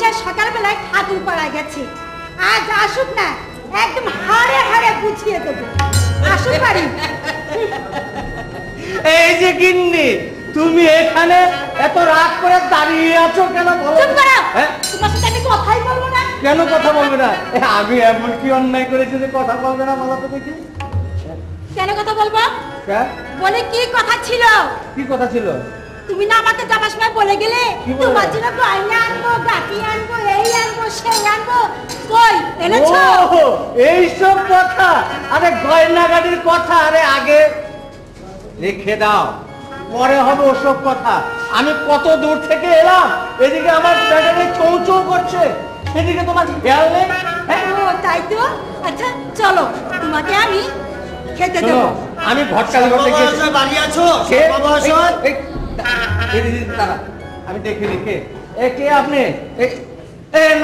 মনীষা সকালবেলায় ঠাকুর পাড়ায় গেছে, আজ আসুক না একদম হাড়ে হাড়ে বুঝিয়ে দেবো। আসুক বাড়ি। এই যে গিন্নি, তুমি এখানে এত রাগ করে দাঁড়িয়ে আছো কেন বলো? চুপ করো, তোমার সাথে আমি কথাই বলবো না। কেন কথা বলবে না? আমি এমন কি অন্যায় করেছি যে কথা বলবে না? বলো তো দেখি। কেন কথা বলবো? বলে কি কথা ছিল? কি কথা ছিল? তুমি না আমাকে যাবার সময় বলে গেলে তোমার জন্য গয়না আনবো, গাটি আনবো, এই আনবো, সেই আনবো। কই এনেছো? এই সব কথা? আরে গয়না গাটির কথা আরে আগে লিখে দাও, পরে হবে ওসব কথা। আমি কত দূর থেকে এলাম, এদিকে আমার ব্যাটারে চৌচৌ করছে, সেদিকে তোমার খেয়াল নেই? তাই তো। আচ্ছা চলো, তোমাকে আমি খেতে দেবো। আমি ঘটকালি করতে গিয়েছি। বাড়ি আছো? আমি দেখি লিখে। কে আপনি?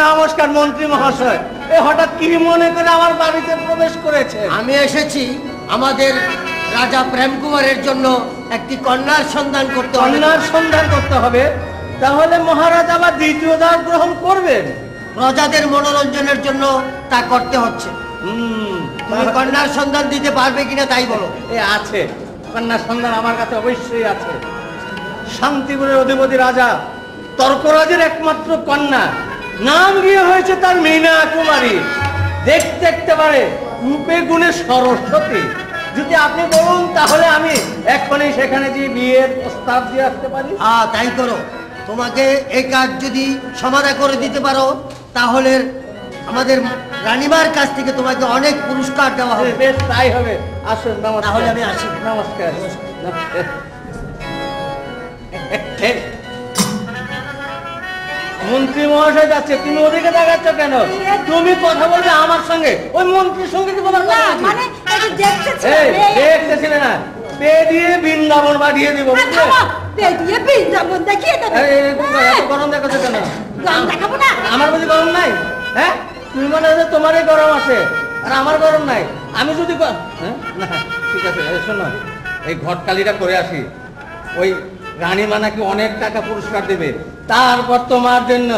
নমস্কার মন্ত্রী মহাশয়। হঠাৎ কি মনে করে আমার বাড়িতে প্রবেশ করেছে? আমি এসেছি আমাদের রাজা প্রেম কুমারের জন্য একটি কন্যার সন্ধান করতে হবে। কন্যার সন্ধান করতে হবে? তাহলে মহারাজ আবার দ্বিতীয় দ্বার গ্রহণ করবেন? প্রজাদের মনোরঞ্জনের জন্য তা করতে হচ্ছে। তুমি কন্যার সন্ধান দিতে পারবে কিনা তাই বলো। আছে, কন্যার সন্ধান আমার কাছে অবশ্যই আছে। শান্তিপুরের অধিপতি রাজা তর্করাজের একমাত্র কন্যা, নাম গিয়ে হয়েছে তার মীনা কুমারী। দেখতে দেখতে পারে, রূপে গুণে সরস্বতী। যদি আপনি বলুন তাহলে আমি এখনই সেখানে যে বিয়ের প্রস্তাব দিয়ে আসতে পারি। তাই করো। তোমাকে এই কাজ যদি সমাধা করে দিতে পারো তাহলে আমাদের রানীমার কাছ থেকে তোমাকে অনেক পুরস্কার দেওয়া হবে। বেশ তাই হবে। আসুন, নমস্কার। তাহলে আমি আসি। নমস্কার। মন্ত্রী মহাশয় যাচ্ছে, তুমি ওদিকে দেখাচ্ছ কেন? তুমি কথা বলবে আমার সঙ্গে, ওই মন্ত্রীর সঙ্গে কি কথা? মানে দেখতেছিলে না? পে দিয়ে বৃন্দাবন বাড়িয়ে দিব। বৃন্দাবন দেখিয়ে দেবে? গরম দেখাচ্ছ কেন? গরম দেখাবো না? আমার বুঝি গরম নাই? হ্যাঁ, তুমি মনে হয় তোমারই গরম আছে আর আমার গরম নাই। আমি যদি ঠিক আছে, শোনো, এই ঘটকালিটা করে আসি। ওই রানীমা নাকি অনেক টাকা পুরস্কার দেবে, তারপর তোমার জন্য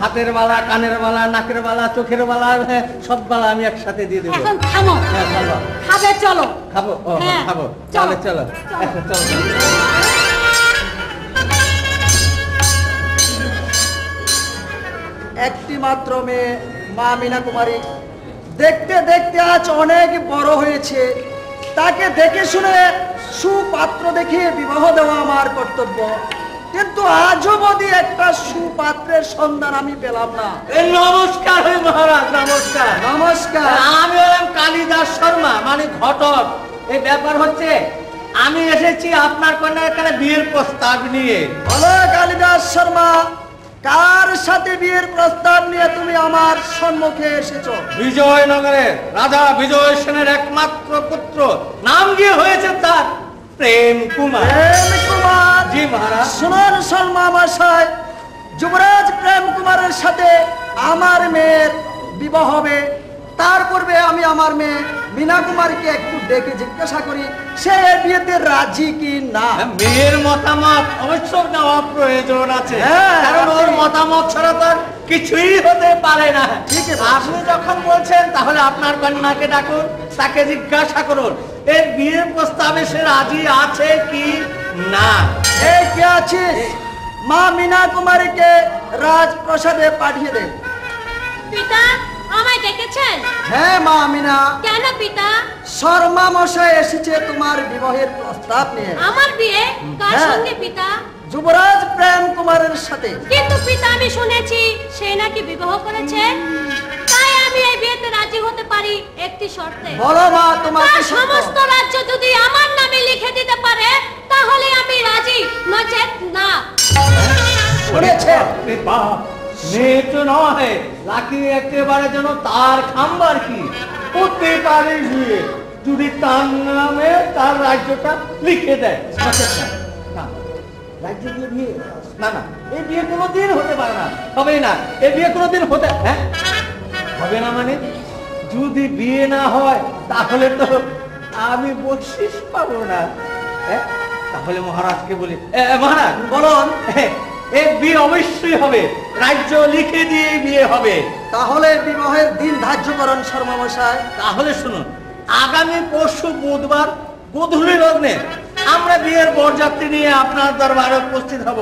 হাতের বালা, কানের বালা, নাকের বালা, চোখের বালা, সব বালা আমি একসাথে দিয়ে দেবো। এখন থামো। হ্যাঁ, চলো। খাবে? চলো। খাবো? খাবো। চলো চলো চলো। একটি মাত্র মেয়ে মা মীনা কুমারী, দেখতে দেখতে আজ অনেক বড় হয়েছে। তাকে দেখে শুনে সুপাত্র দেখিয়ে বিবাহ দেওয়া আমার কর্তব্য, কিন্তু আজও অবধি একটা সুপাত্রের সন্ধান আমি পেলাম না। নমস্কার মহারাজ, নমস্কার। নমস্কার। আমি হলাম কালিদাস শর্মা, মানে ঘটক। এই ব্যাপার হচ্ছে, আমি এসেছি আপনার কন্যার এখানে বিয়ের প্রস্তাব নিয়ে। বলো কালিদাস শর্মা, কার সাথে বিয়ের প্রস্তাব নিয়ে তুমি আমার সম্মুখে এসেছো? বিজয়নগরের রাজা বিজয় সেনের একমাত্র পুত্র, নাম গিয়ে হয়েছে তার প্রেম কুমার। প্রেম কুমার? জি মহারাজ। শুনুন শর্মা মশাই, যুবরাজ প্রেম কুমারের সাথে আমার মেয়ের বিবাহ হবে। তার পূর্বে আমি আমার মেয়ে মীনা কুমারীকে একটু ডেকে জিজ্ঞাসা করি সে বিয়েতে রাজি কি না। মেয়ের মতামত অবশ্য নেওয়া প্রয়োজন আছে, কারণ ওর মতামত ছাড়া তো কিছুই হতে পারে না। আপনি যখন বলছেন তাহলে আপনার কন্যাকে ডাকুন, তাকে জিজ্ঞাসা করুন এই বিয়ের প্রস্তাবে সে রাজি আছে কি না। এই কে আছিস? মা মীনা কুমারীকে রাজপ্রাসাদে পাঠিয়ে দে। পিতা, আমায় ডেকেছেন? হ্যাঁ মা মীনা। কেন পিতা? শর্মা মশাই এসেছে তোমার বিবাহের প্রস্তাব নিয়ে। আমার বিয়ে? কার সঙ্গে পিতা? যুবরাজ প্রেম কুমারের সাথে। কিন্তু পিতা, আমি শুনেছি সে নাকি বিবাহ করেছে, তাই আমি এই বিয়েতে রাজি হতে পারি একটি শর্তে। বলো মা, তোমাকে সমস্ত রাজ্য যদি আমার নামে লিখে দিতে পারে তাহলে আমি রাজি, নচেত না। শুনেছে? মেয়ে তো নয়, লাকি একেবারে যেন তার খাম্বার কি করতে পারে বিয়ে, যদি তার নামে তার রাজ্যটা লিখে দেয়। রাজ্য দিয়ে বিয়ে? না না, এই বিয়ে কোনোদিন হতে পারে না, হবেই না। এই বিয়ে কোনোদিন হতে হবে না। মানে যদি বিয়ে না হয় তাহলে তো আমি বকশিশ পাবো না। তাহলে মহারাজকে বলি। মহারাজ বলুন, এই বিয়ে অবশ্যই হবে, রাজ্য লিখে দিয়ে বিয়ে হবে। তাহলে বিবাহের দিন ধার্য করেন শর্মা মশাই। তাহলে শুনুন, আগামী পরশু বুধবার গোধূলি লগ্নে আমরা বিয়ের বরযাত্রী নিয়ে আপনার দরবারে উপস্থিত হব।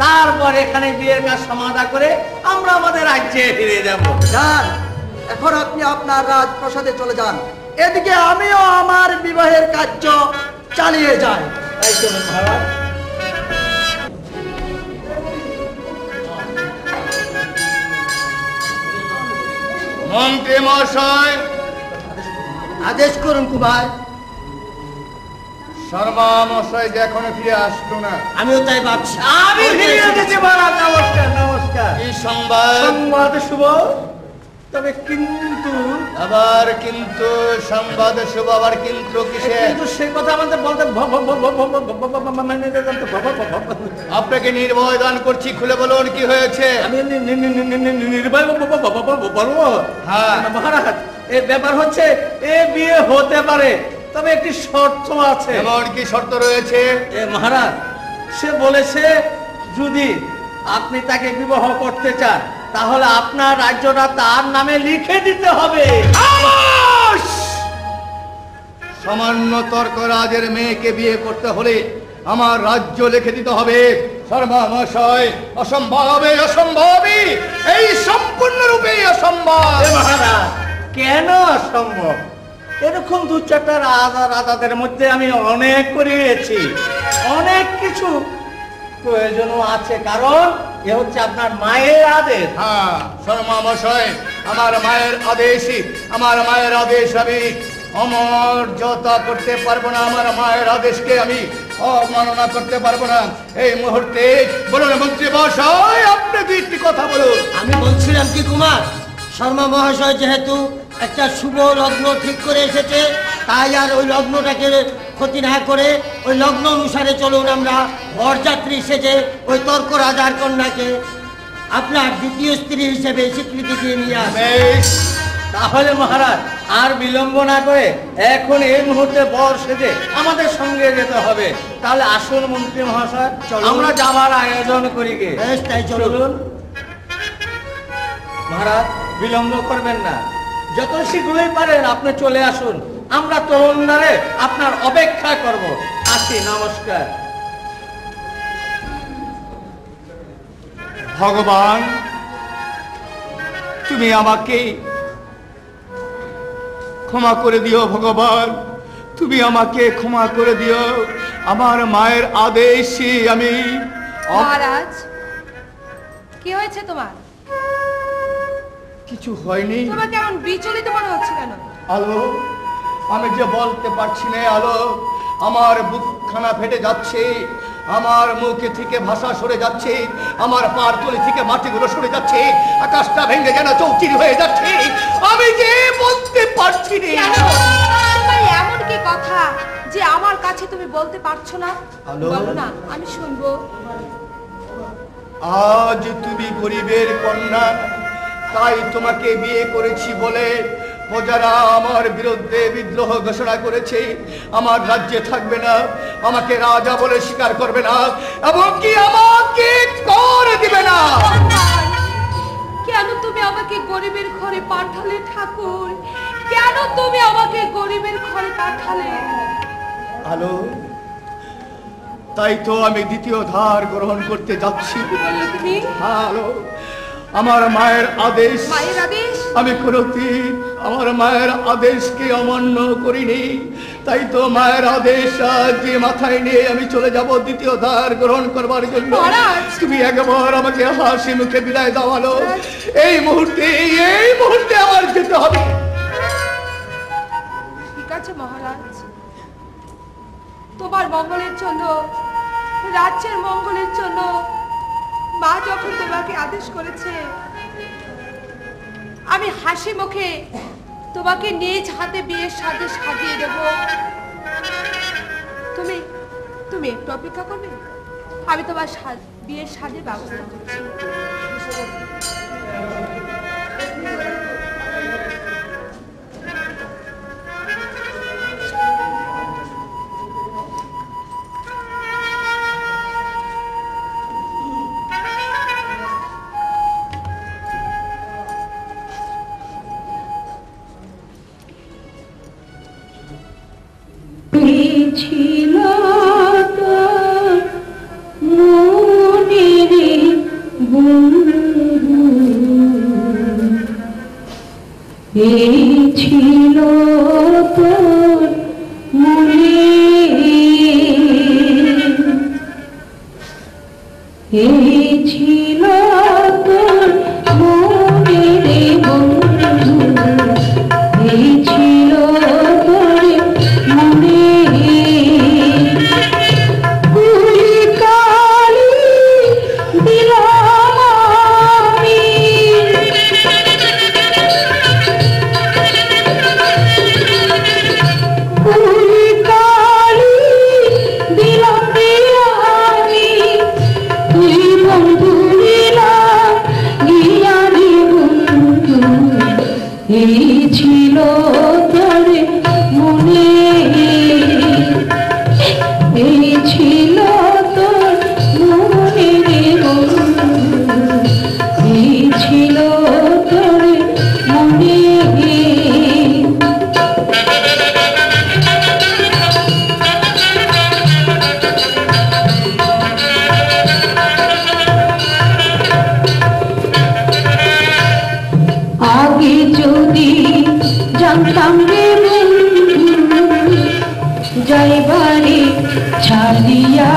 তারপর এখানে বিয়ের কাজ সমাধা করে আমরা আমাদের রাজ্যে ফিরে যাব। যান, এখন আপনি আপনার রাজপ্রাসাদে চলে যান, এদিকে আমিও আমার বিবাহের কার্য চালিয়ে যাই। তাই চলুন মহারাজ। মন্ত্রী মহাশয়, আদেশ করুন কুমার। শর্মা মশাই যে এখনো ফিরে আসলো না। আমিও তাই ভাবছি। আমি ফিরে এসেছি মহারাজ। নমস্কার নমস্কার। কি সংবাদ? সংবাদ শুভ, তবে কিন্তু আবার কিন্তু সংবাদ শুভ আবার কিন্তু কিসে? কিন্তু সে কথা আমাদের বলতে আপনাকে নির্ভয় দান করছি, খুলে বলুন কি হয়েছে। আমি নির্ভয় বলবো। হ্যাঁ মহারাজ, এই ব্যাপার হচ্ছে এ বিয়ে হতে পারে, তবে একটি শর্ত আছে। এমন কি শর্ত রয়েছে? মহারাজ, সে বলেছে যদি আপনি তাকে বিবাহ করতে চান তাহলে আপনার রাজ্যটা তার নামে লিখে দিতে হবে। সামান্য তর্করাজের মেয়েকে বিয়ে করতে হলে আমার রাজ্য লিখে দিতে হবে। শর্মা মহাশয়, অসম্ভবে অসম্ভবই, এই সম্পূর্ণরূপে অসম্ভব। মহারাজ, কেন অসম্ভব? এরকম দু চারটা রাজাদের মধ্যে আমি অনেক করিয়েছি, অনেক কিছু প্রয়োজনও আছে, কারণ এ হচ্ছে আপনার মায়ের আদেশ। হ্যাঁ শর্মা মশাই, আমার মায়ের আদেশ আমি অমর্যাদা করতে পারবো না, আমার মায়ের আদেশকে আমি অবমাননা করতে পারবো না। এই মুহূর্তে বলুন মন্ত্রী মহাশয়, আপনি দুইটি কথা বলুন। আমি বলছিলাম কি কুমার, শর্মা মহাশয় যেহেতু একটা শুভ লগ্ন ঠিক করে এসেছে, তাই আর ওই লগ্নটাকে ক্ষতি না করে ওই লগ্ন অনুসারে চলুন আমরা বরযাত্রী সেজে ওই তর্ক রাজার কন্যাকে আপনার দ্বিতীয় স্ত্রী হিসেবে স্বীকৃতি দিয়ে নিয়ে আসে। তাহলে মহারাজ আর বিলম্ব না করে এখন এই মুহূর্তে বর সেজে আমাদের সঙ্গে যেতে হবে। তাহলে আসুন মন্ত্রী মহাশয়, আমরা যাওয়ার আয়োজন করি গে। তাই চলুন। মহারাজ বিলম্ব করবেন না, যত শীঘ্রই পারেন আপনি চলে আসুন, আমরা তরুণদারে আপনার অপেক্ষা করব। আসি, নমস্কার। ভগবান, তুমি আমাকে ক্ষমা করে দিও। ভগবান, তুমি আমাকে ক্ষমা করে দিও। আমার মায়ের আদেশে আমি। মহারাজ, কি হয়েছে তোমার? কিছু হয়নি। তোমার কেমন বিচলিত মনে হচ্ছে কেন? আলো, আমি যে বলতে পারছি না। আলো, আমার বুকখানা ফেটে যাচ্ছে, আমার মুখে থেকে ভাষা সরে যাচ্ছে, আমার পার তলি থেকে মাটিগুলো সরে যাচ্ছে, আকাশটা ভেঙে যেন চৌচির হয়ে যাচ্ছে, আমি যে বলতে পারছি না। তোমার এমন কি কথা যে আমার কাছে তুমি বলতে পারছো না? বলো না, আমি শুনবো। আজ তুমি গরিবের কন্যা, তাই তোমাকে বিয়ে করেছি বলে প্রজারা আমার বিরুদ্ধে বিদ্রোহ ঘোষণা করেছে। আমার রাজ্যে থাকবে না, আমাকে রাজা বলে স্বীকার করবে না, এমনকি আমাকে কর দিবে না। কেন তুমি আমাকে গরিবের ঘরে পাঠালে ঠাকুর? কেন তুমি আমাকে গরিবের ঘরে পাঠালে? আলো, তাই তো আমি দ্বিতীয় ধার গ্রহণ করতে যাচ্ছি। আলো, আমার মায়ের আদেশ আমি কোনদিন আমার মায়ের আদেশকে অমান্য করিনি, তাই তো মায়ের আদেশ যে মাথায় নিয়ে আমি চলে যাব দ্বিতীয় ধার গ্রহণ করবার জন্য। তুমি একবার আমাকে হাসি মুখে বিদায় দাও। আলো, এই মুহূর্তে আমার যেতে হবে। ঠিক আছে মহারাজ, তোমার মঙ্গলের জন্য, রাজ্যের মঙ্গলের জন্য মা যখন তোমাকে আদেশ করেছে, আমি হাসি মুখে তোমাকে নিজ হাতে বিয়ের সাজে সাজিয়ে দেব। তুমি একটু অপেক্ষা করবে, আমি তোমার বিয়ের সাজের ব্যবস্থা করছি। এই ছিল তোর মনের বন্ধু, এই ছিল তোর মনে কুড়ি কালি দিলাম আমি, কুড়ি কালি দিলাম আমি, তুই বন্ধু দিলাম গিয়ারি বন্ধু, এই ছিল তোর মনে, এই ছিল তোর মনের বন্ধু, এই ছিল তোর মনে। আগে যদি জানতাম রে বন্ধু, যাইবারে ছাড়িয়া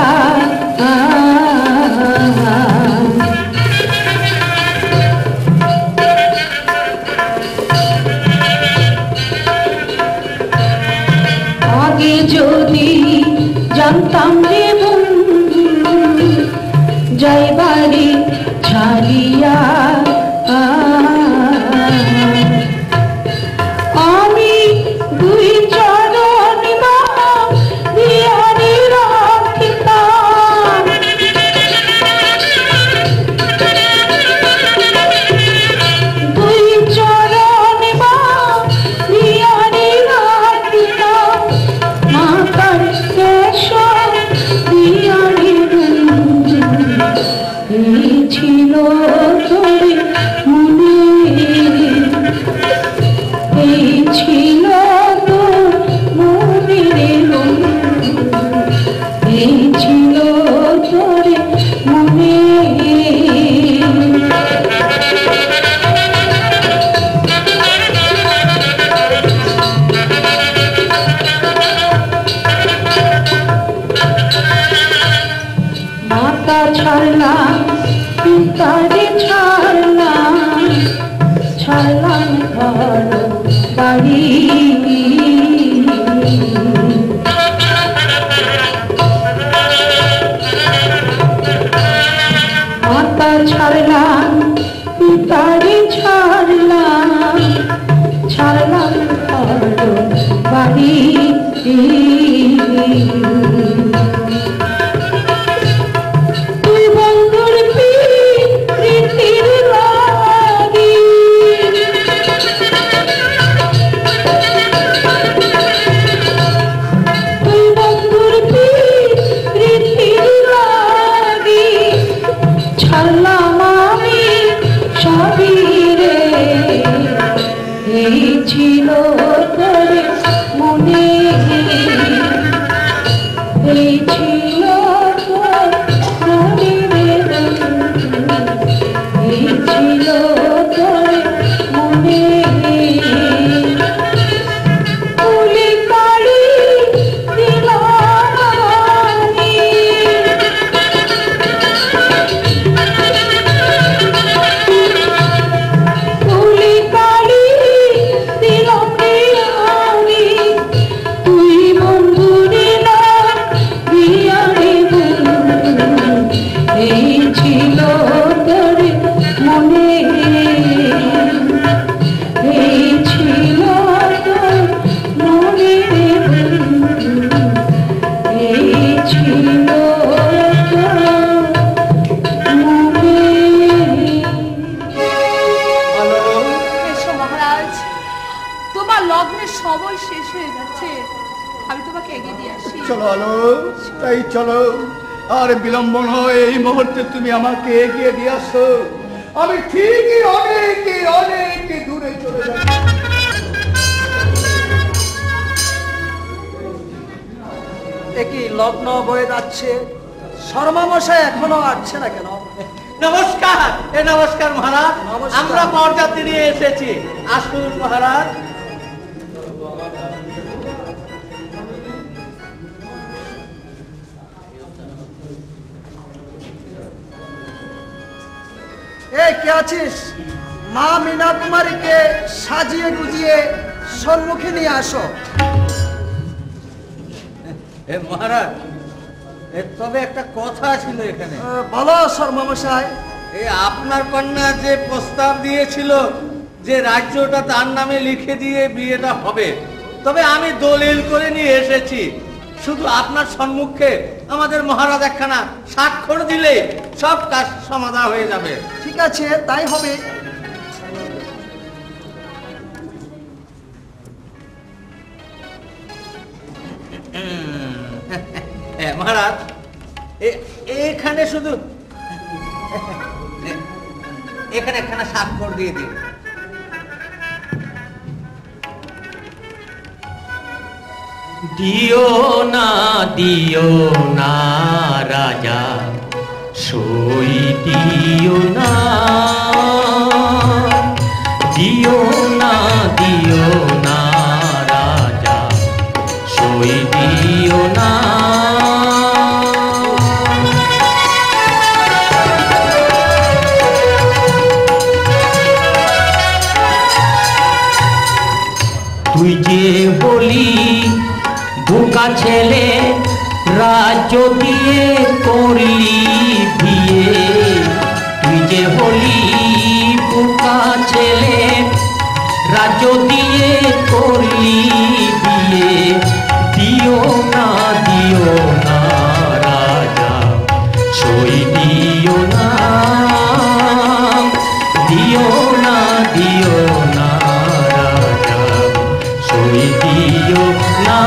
আগে যদি জানতাম রে বন্ধু, যাইবারে ছাড়িয়া আমি দুই চরণ দিয়ারি রাখিতাম, দুই চরণ দিয়ারি রাখিতাম, মাতার কেশর দিয়ারি বন্ধু, এই ছিল তোর মনে, এই ছিল তোর মনের বন্ধু, এই ছিল তোর মনে। মাতা ছাড়লাম পিতারে ছাড়লাম, ছাড়লাম ঘর বাড়ি, মাতা ছাড়লাম পিতারে ছাড়লাম, ছাড়লাম ঘর বাড়ি, তুই বন্ধুর প্রীতির লাগি, তুই বন্ধুর প্রীতির লাগি, ছাড়লাম আমি সবই রে, এই ছিল তোর মনে, এই ছিল তোর মনের বন্ধু, এই ছিল তোর মনে। কুলি কালি দিলাম আমি, কুলি কালি দিলাম আমি, তুই বন্ধু দিলাম গিয়ারি বন্ধু, এই ছিল তোর মনে, এই ছিল তোর মনের বন্ধু, এই ছিল তোর মনে। এসো মহারাজ, তোমার লগ্নের সময় শেষ হয়ে যাচ্ছে, আমি তোমাকে এগিয়ে দিয়ে আসি। চলো আলো, তাই চলো, আর বিলম্ব নয়, এই মুহূর্তে তুমি আমাকে এগিয়ে দিয়ে আসো, আমি ঠিকই অনেক অনেক দূরে চলে যাব। একই লগ্ন বয়ে যাচ্ছে, শর্মা মশাই এখনো আসছে না কেন? নমস্কার, নমস্কার মহারাজ, নমস্কার। আমরা বরযাত্রী নিয়ে এসেছি, আসুন মহারাজ। কে আছিস? মা মীনা কুমারীকে সাজিয়ে গুজিয়ে সম্মুখে নিয়ে আসো। মহারাজ, তবে একটা কথা ছিল এখানে। বলো শর্মামশাই। এই আপনার কন্যা যে প্রস্তাব দিয়েছিল যে রাজ্যটা তার নামে লিখে দিয়ে বিয়েটা হবে, তবে আমি দলিল করে নিয়ে এসেছি। শুধু আপনার সম্মুখে আমাদের মহারাজ একখানা স্বাক্ষর দিলে সব কাজ সমাধান হয়ে যাবে। ঠিক আছে, তাই হবে। মহারাজ, এখানে শুধু এখানে একখানা স্বাক্ষর দিয়ে দিন। দিও না রাজা, সই দিও না, দিও না রাজা, সই দিও না। তুই যে বলি বোকা ছেলে, রাজ্য দিয়ে করলি বিয়ে, তুই যে বলি বোকা ছেলে, রাজ্য দিয়ে করলি বিয়ে, দিও না রাজা, সই দিও না, দিও না রাজা, সই দিও না,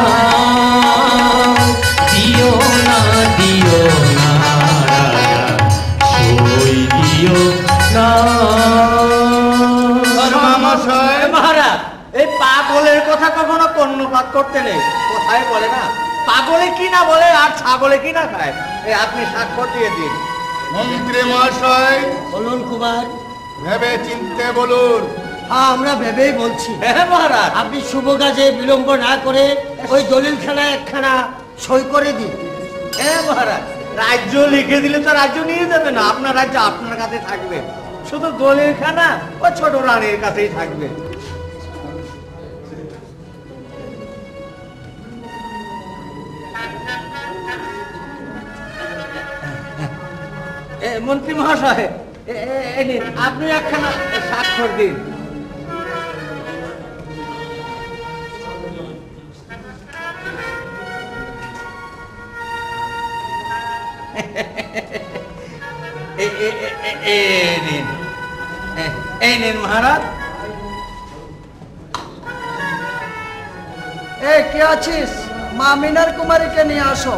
দিও না রাজা, সই দিও না। মহারাজ, এই পাগলের কথা কখনো কর্ণপাত করতে নেই। কোথায় বলে না, পাগলে কি না বলে আর ছাগলে কি না খায়। এই আপনি স্বাক্ষর দিয়ে দিন। মন্ত্রী মহাশয়, বলুন কুমার। ভেবে চিনতে বলুন। হ্যাঁ, আমরা ভেবেই বলছি। হ্যাঁ মহারাজ, আপনি শুভ কাজে বিলম্ব না করে ওই দলিলখানা একখানা সই করে দিন। হ্যাঁ মহারাজ, রাজ্য লিখে দিলে তো রাজ্য নিয়ে যাবে না, আপনার রাজ্য আপনার কাছে থাকবে, শুধু দলিলখানা ও ছোট রানীর কাছেই থাকবে। মন্ত্রী মহাশয়, আপনি একখানা স্বাক্ষর দিন। এই নিন মহারাজ। কে আছিস? মা মীনার কুমারীকে নিয়ে আসো।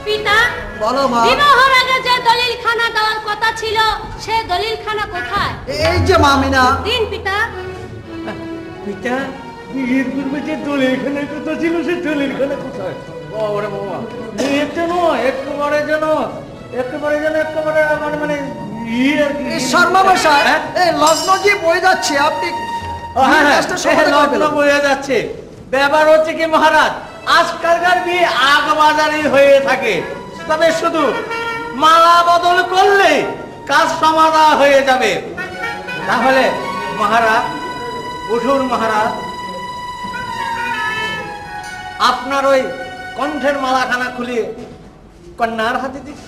পিতা, বলো মা। বিবাহের আগে যে দলিলখানা দেওয়ার কথা ছিল, সে দলিলখানা কোথায়? এই যে মা মীনা। দিন পিতা। পিতা, বিয়ের পূর্বে যে দলিলখানার কথা ছিল, সে দলিলখানা কোথায়? বাবারে বাবা, একেবারে মানে শর্মামশাই, এই লগ্ন যে বয়ে যাচ্ছে, আপনি লগ্ন বয়ে যাচ্ছে। ব্যাপার হচ্ছে কি মহারাজ, আজকালকার বিয়ে আগ বাজারে হয়ে থাকে, তবে শুধু মালা বদল করলে কাজ সমাধা হয়ে যাবে। তাহলে মহারাজ, উঠুন মহারাজ, আপনার ওই কণ্ঠের মালাখানা খুলিয়ে কন্যার হাতে দিন।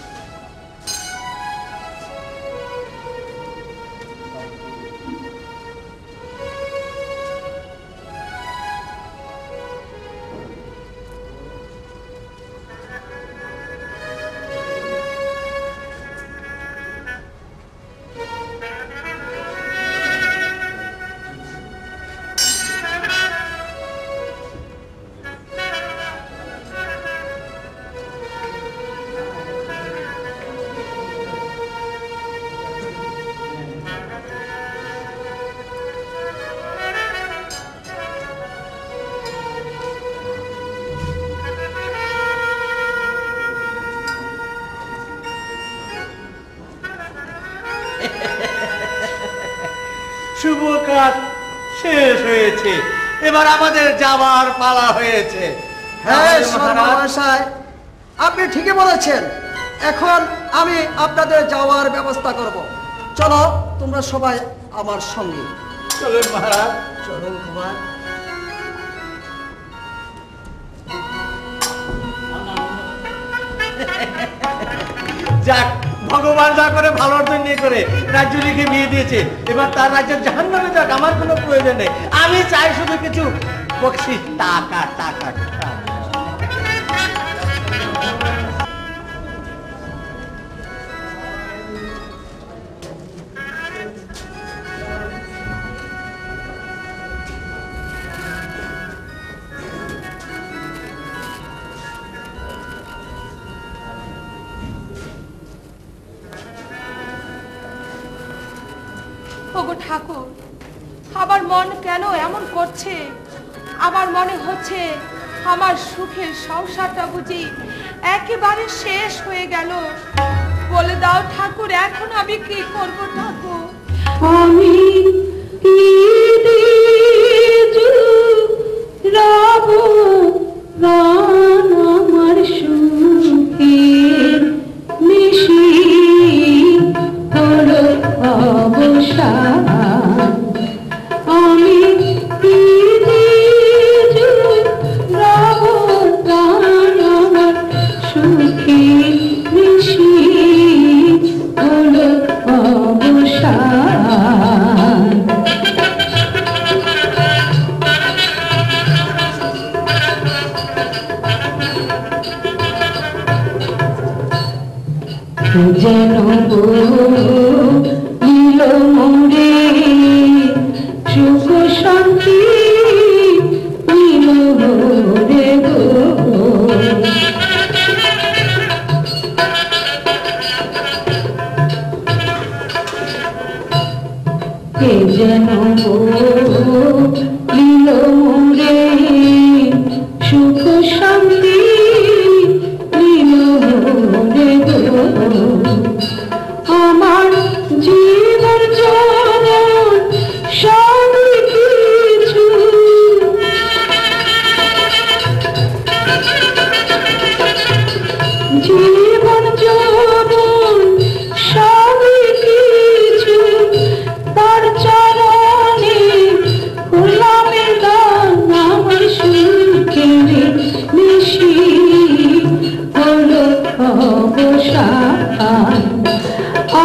শুভ কাজ শেষ হয়েছে, এবার আমাদের যাবার পালা হয়েছে। হ্যাঁ মহাশয়, আপনি ঠিকই বলেছেন। এখন আমি আপনাদের যাওয়ার ব্যবস্থা করব। চলো তোমরা সবাই আমার সঙ্গে। চলুন মহারাজ। চলুন কুমার। যাক, ভগবান যা করে ভালোর জন্য করে রাজ্য লিখে বিয়ে দিয়েছে, এবার তার রাজ্যের জাহান্নামে যাক, আমার কোনো প্রয়োজন নেই। আমি চাই শুধু কিছু বকশিশ, টাকা টাকা টাকা। ওগো ঠাকুর, আমার মন কেন এমন করছে? আমার মনে হচ্ছে আমার সুখের সংসারটা বুঝি একেবারে শেষ হয়ে গেল। বলে দাও ঠাকুর, এখন আমি কি করব ঠাকুর? আমি কি দিজু রব গান আমার সুখের নিশি হলো অবসান। আমি কি দিজু রব গান আমার সুখের নিশি হলো অবসান। যেন নীল মোরে সুখ শান্তি নীল মোরে গো। কে যেন নীল মোরে সুখ শান্তি নীল মোরে গো। আমার জীবন জীবন সব কিছু জীবন জীবন সব কিছু তার চরণে গোলামের দান। আমার সুখের নিশি হলো অবসান।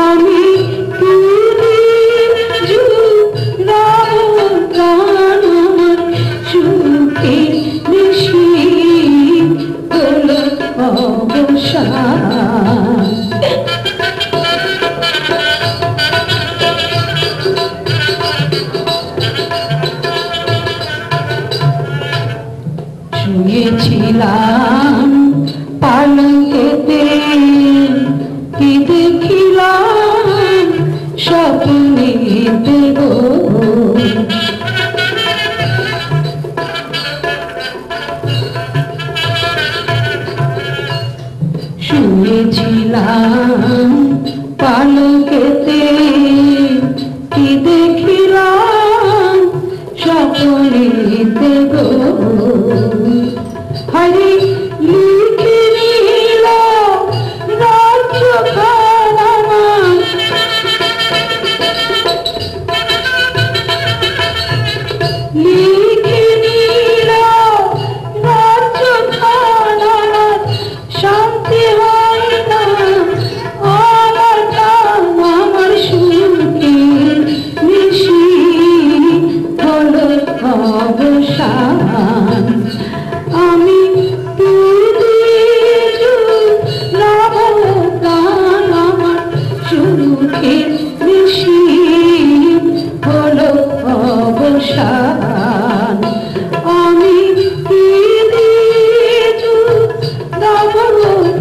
আমি কি দিজু রব গান আমার সুখের নিশি হলো অবসান। শুয়েছিলাম পালঙ্কেতে, কি দেখিলাম স্বপ্নেতে গো। শুয়েছিলাম পালঙ্কেতে, কি দেখিলাম স্বপ্নেতে গো। হরি লিখে নিল রাজ্য খানামান, লিখে নিল রাজ্য খানামান। শান্তি হয় না আমার প্রাণ, আমার সুখের নিশি হলো অবসান। আমি কি দিজু রব গান আমার সুখের নিশি হলো অবসান। আমি কি দিজু রব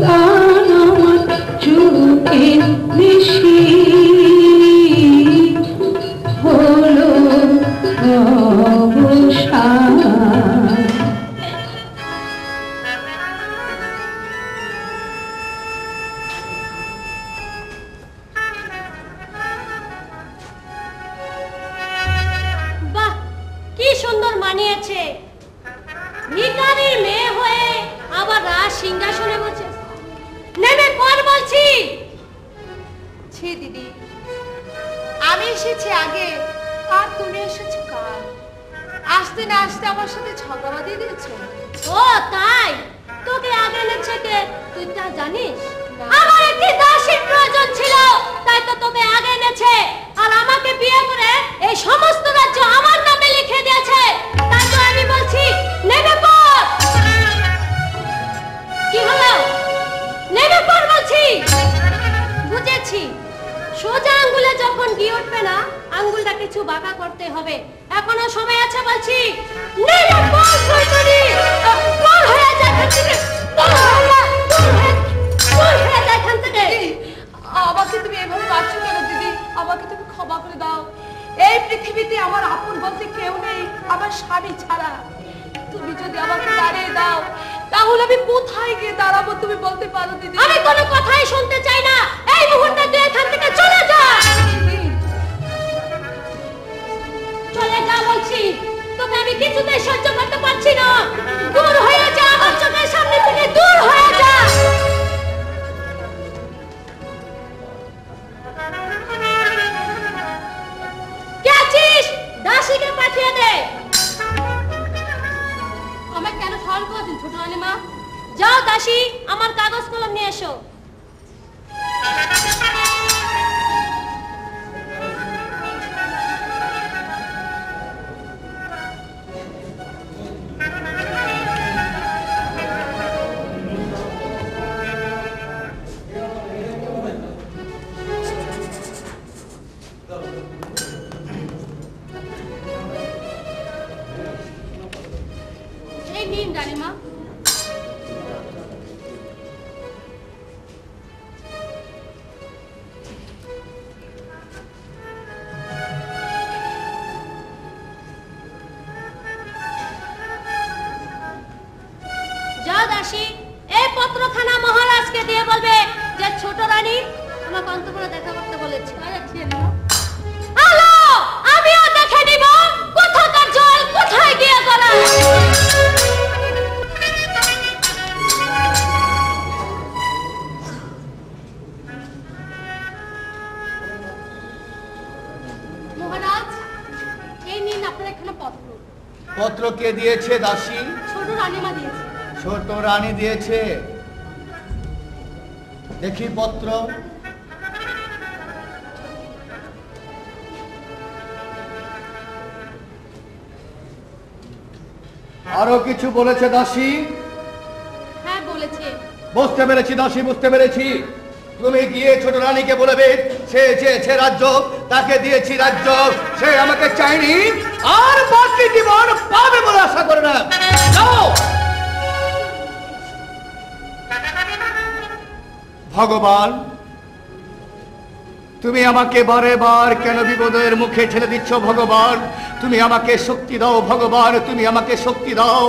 গান আমার সুখের নিশি হলো অবসান। বাহ, কি সুন্দর মানিয়েছে। ভিখারির মেয়ে হয়ে আবার রাজ সিংহাসনে বসে। নেমে পর বল বলছি। ছি দিদি, আমি এসেছি আগে আর তুমি এসেছো কাল। আসতে না আসতে আমার সাথে ঝগড়া বাঁধিয়ে দিয়েছো। ও তাই? তোকে আগে এনেছে কে তুই তা জানিস? আমার একটি দাসীর প্রয়োজন ছিল, তাই তো তোকে আগে এনেছে। আর আমাকে বিয়ে করে এই সমস্ত রাজ্য আমার নামে লিখে দিয়েছে। তাই তো আমি বলছি নেমে পড়। কি হলো? নেমে পড় বলছি। বুঝেছি, সোজা আঙ্গুলে যখন গিয়ে উঠবে না, আঙ্গুলটা কিছু বাঁকা করতে হবে। এখনো সময় আছে বলছি। নেমে পড় শয়তানি। পড় হয়ে যা এখান থেকে। পড় হয়ে যা এখান থেকে। আমাকে তুমি এভাবে মারছো কেন দিদি? আমাকে তুমি ক্ষমা করে দাও। এই পৃথিবীতে আমার আপন বলতে কেউ নেই আমার স্বামী ছাড়া। তুমি যদি আমাকে দাঁড়িয়ে দাও তাহলে আমি কোথায় গিয়ে দাঁড়াবো তুমি বলতে পারো দিদি? আমি কোনো কথাই শুনতে চাই না। এই মুহূর্তে তুই এখান থেকে চলে যা। চলে যা বলছি। তোকে আমি কিছুতেই সহ্য করতে পারছি না। দূর হয়ে যা আমার চোখের সামনে থেকে, দূর হয়ে যা। কে আছিস? দাসীকে পাঠিয়ে দে। আমায় কেন সরল করেছেন ছোট রানীমা? যাও দাসী, আমার কাগজ কলম নিয়ে এসো। এই নিন রানীমা। যাও দাসী, এই পত্রখানা মহারাজকে দিয়ে বলবে যে ছোট রানী আমাকে অন্তঃপুরে দেখা করতে বলেছে। হ্যালো, আমিও দেখে নিব কোথাকার জল কোথায় গিয়ে গড়ায়। মহারাজ, এই নিন আপনার এখানে পত্র। পত্র কে দিয়েছে দাসী? ছোট রানীমা দিয়েছে। ছোট রানী দিয়েছে। দেখি পত্র। আরো কিছু বলেছে দাসী? হ্যাঁ বলেছে। বুঝতে পেরেছি দাসী, বুঝতে পেরেছি। তুমি গিয়ে ছোট রানীকে বলবে সে চেয়েছে রাজ্য, তাকে দিয়েছি রাজ্য, সে আমাকে চায়নি আর বাকি জীবন পাবে বলে আশা করে না। যাও। ভগবান, তুমি আমাকে বারে বার কেন বিপদের মুখে ঠেলে দিচ্ছ? ভগবান, তুমি আমাকে শক্তি দাও। ভগবান, তুমি আমাকে শক্তি দাও।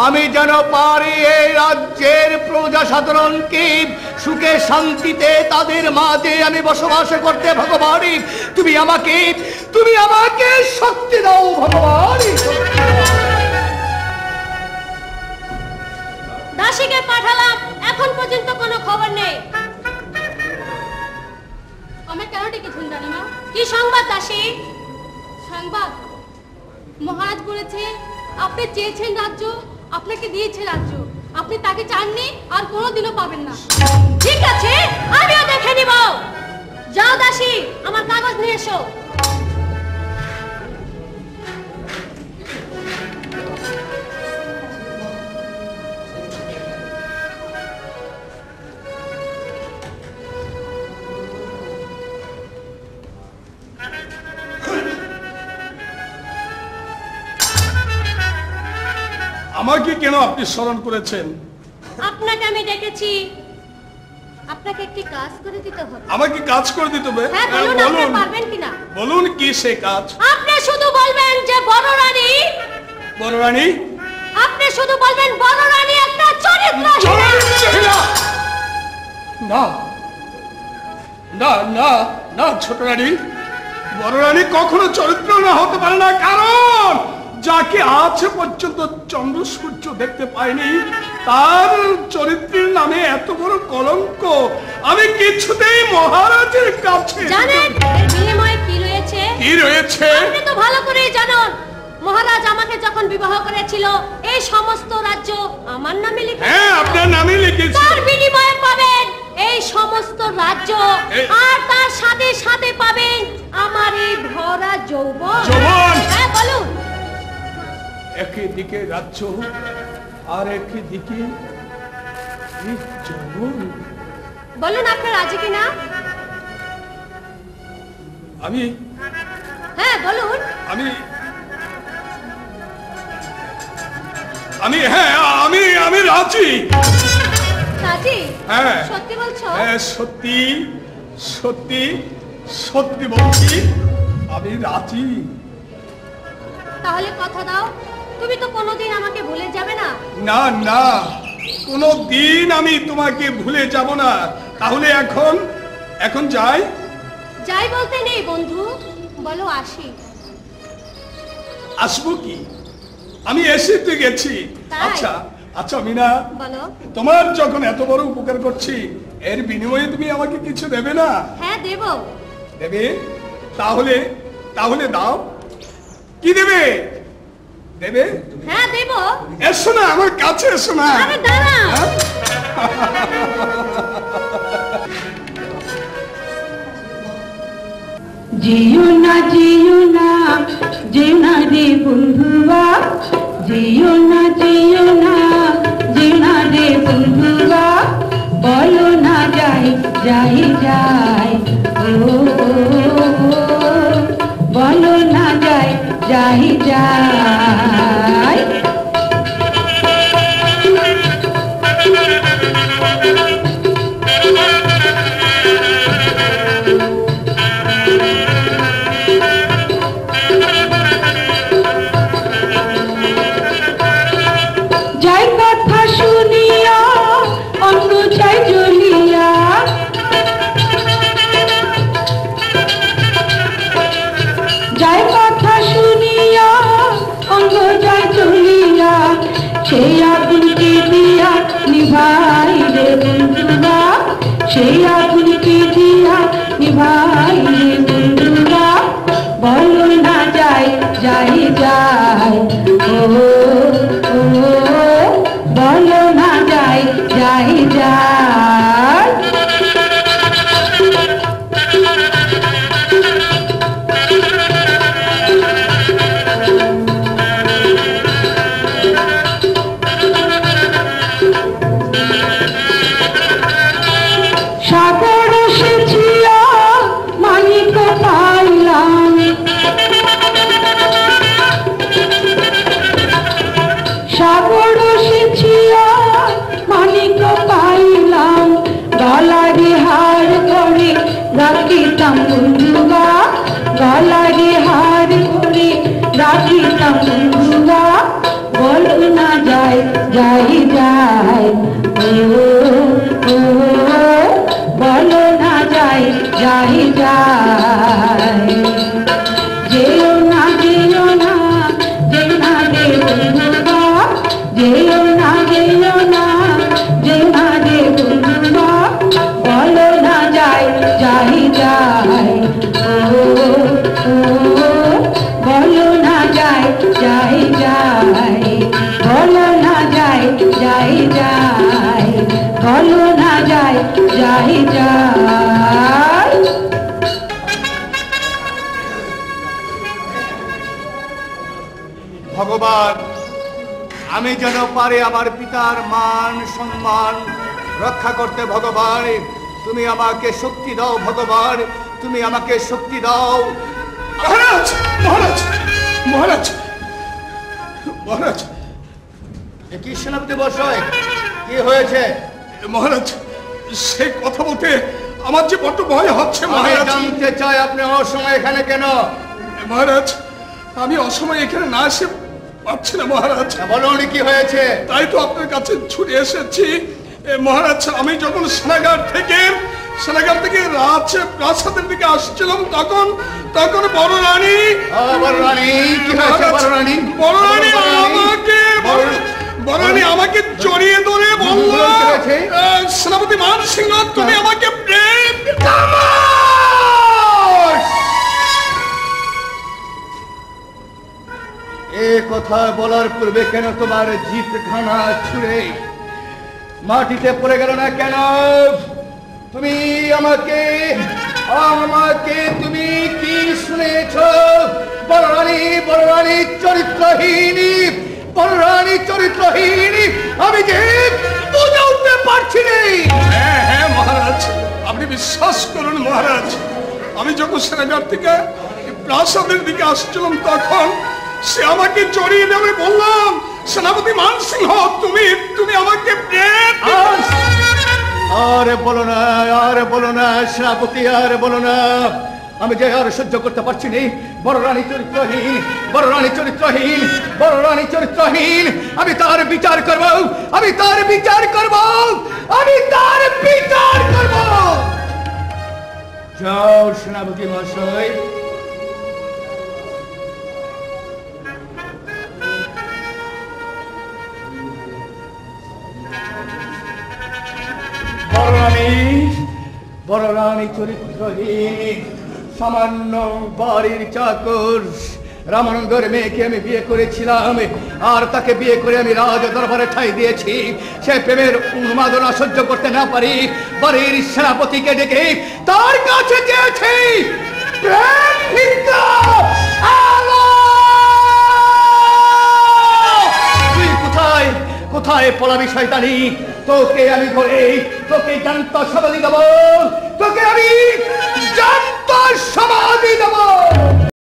আমি যেন পারি এই রাজ্যের প্রজা সাধারণকে সুখে শান্তিতে তাদের মাঝে আমি বসবাস করতে। ভগবান, তুমি আমাকে শক্তি দাও। ভগবান, দাসীকে পাঠালাম, এখন পর্যন্ত কোনো খবর নেই। আমি কেন ডেকেছেন রানীমা? কি সংবাদ দাসী? সংবাদ মহারাজ বলেছে আপনি চেয়েছেন রাজ্য, আপনাকে দিয়েছে রাজ্য। আপনি তাকে চাননি আর কোনোদিনও পাবেন না। ঠিক আছে, আমিও দেখে নিব। যাও দাসী, আমার কাগজ নিয়ে এসো। আমাকে কেন আপনি স্মরণ করেছেন? আপনাকে আমি ডেকেছি, আপনাকে একটি কাজ করে দিতে হবে। আমাকে কাজ করে দিতে হবে? হ্যাঁ, বলুন আপনি পারবেন কিনা। বলুন কি সে কাজ? আপনি শুধু বলবেন যে বড় রানী। বড় রানী? আপনি শুধু বলবেন বড় রানী একটা চরিত্রহীন। না না না না ছোট রানী, বড় রানী কখনো চরিত্র না হতে পারে না। কারণ যাকে আজ পর্যন্ত চন্দ্র সূর্য দেখতে পাইনি, তার চরিত্রের নামে এত বড় কলঙ্ক আমি কিছুতেই মহারাজের কাছে। জানেন বিনিময়ে কি রয়েছে? কি রয়েছে? আপনি তো ভালো করেই জানেন। মহারাজ আমাকে যখন বিবাহ করেছিল এই সমস্ত রাজ্য আমার নামে লিখেছে। হ্যাঁ, আপনার নামে লিখেছে। তার বিনিময়ে পাবেন এই সমস্ত রাজ্য, আর তার সাথে সাথে পাবেন আমার এই ভরা যৌবন। যৌবন? হ্যাঁ বলুন। একদিকে রাজ্য আর একদিকে এই যৌবন। বলুন আপনি রাজি কিনা? আমি হ্যাঁ বলুন। আমি রাজি। রাজি? হ্যাঁ। সত্যি বলছো? হ্যাঁ, সত্যি সত্যি সত্যি বলছি, আমি রাজি। তাহলে কথা দাও, তুমি তো কোনোদিন আমাকে ভুলে যাবে না। না না, কোনো দিন আমি তোমাকে ভুলে যাব না। তাহলে এখন যাই। যাই বলতে নেই বন্ধু, বলো আসি। আসবো কি, আমি এসে তো গেছি। তাই? আচ্ছা আচ্ছা মিনা, বলো। তোমার যখন এত বড় উপকার করছি, এর বিনিময়ে তুমি আমাকে কিছু দেবে না? হ্যাঁ দেব। দেবে? তাহলে দাও। কি দেবে? দেবে? হ্যাঁ দেব। এসো না, আমার কাছে এসো না। আরে দাঁড়াও। যেও না যেও না যেও না রে বন্ধুয়া, যেও না যেও না যেও না রে বন্ধুয়া, বলো না যাই যাই যাই, ও বলো না যাই যাই যাই। যাই কথা শুনিয়া অন্য যাই জ্বলিয়া, যাই কথা শুনিয়া অন্য যাই জ্বলিয়া, সেই আগুনকে দিয়া নিভাই রে বন্ধুরা, সেই আগুনকে দিয়া নিভাই রে বন্ধুরা, বলো না যাই যাই যাই, ও বলো না যাই যাই যাই। সাগর সেচিয়া মানিক পাইলাম, সাগর সেচিয়া মানিক পাইলাম, গলারে হার করে রাখিতাম বন্ধুয়া, গলারে হার করে রাখিতাম বন্ধুয়া, বলো না যাই যাই যাই, ও বলো না যাই যাই যাই। যেও না যেও না যেও না রে বন্ধুরা, যেও না যেও না যেও না রে বন্ধুরা, বলো না যাই যাই যাই, ও বলো না যাই যাই যাই, বলো না যাই যাই যাই, বলো না যাই যাই যাই। ভগবান, আমি যেন পারে আমার পিতার মান সম্মান রক্ষা করতে। ভগবান, তুমি আমাকে শক্তি দাও। ভগবান, তুমি আমাকে শক্তি দাও। মহারাজ মহারাজ মহারাজ মহারাজ, কি সেনাপতি বসায়, কি হয়েছে? মহারাজ, সে কথা বলতে আমার যে বড্ড ভয় হচ্ছে। আমি মহারাজ জানতে চাই আপনি অসময় এখানে কেন? মহারাজ, আমি অসময় এখানে না এসে পারছি না মহারাজ। বলুন কি হয়েছে? তাই তো আপনার কাছে ছুটে এসেছি। মহারাজ, আমি যখন সেনাগার থেকে প্রাসাদের দিকে আসছিলাম, তখন বড় রানী। বড় রানী কি হয়েছে? বড় রানী বড় সিংহ তুমি আমাকে প্রেম এ কথা বলার পূর্বে কেন তোমার জিভখানা ছুঁড়ে মাটিতে পড়ে গেল না কেন? তুমি আমাকে তুমি কি শুনেছ? বলরানী চরিত্রহীনী আমি যে বুঝে উঠতে পারছি না। হ্যাঁ হ্যাঁ মহারাজ, আপনি বিশ্বাস করুন মহারাজ, আমি যখন সেনাগার থেকে প্রাসাদের দিকে আসছিলাম তখন সে আমাকে জড়িয়ে দেবে, বললাম সেনাপতি মানসিংহ তুমি আমাকে আরে বলো না সেনাপতি, আর বলো না। আমি যে আর সহ্য করতে পারছি না। বড় রানী চরিত্রহীন আমি তার বিচার করব। যাও সেনাপতি মহাশয়, বড় রানী চরিত্রহীন সামান্য বাড়ির চাকর রামানন্দের মেয়েকে আমি বিয়ে করেছিলাম, আর তাকে বিয়ে করে আমি রাজ দরবারে ঠাঁই দিয়েছি। সে প্রেমের উন্মাদনা সহ্য করতে না পারি বাড়ির সেনাপতিকে ডেকে তার কাছে চেয়েছি প্রেম ভিক্ষা। তুই কোথায় পলাবি শয়তানি? তোকে আমি ধরে তোকে জান্ত সমাধি দেব, তোকে আমি জান্ত সমাধি দেব।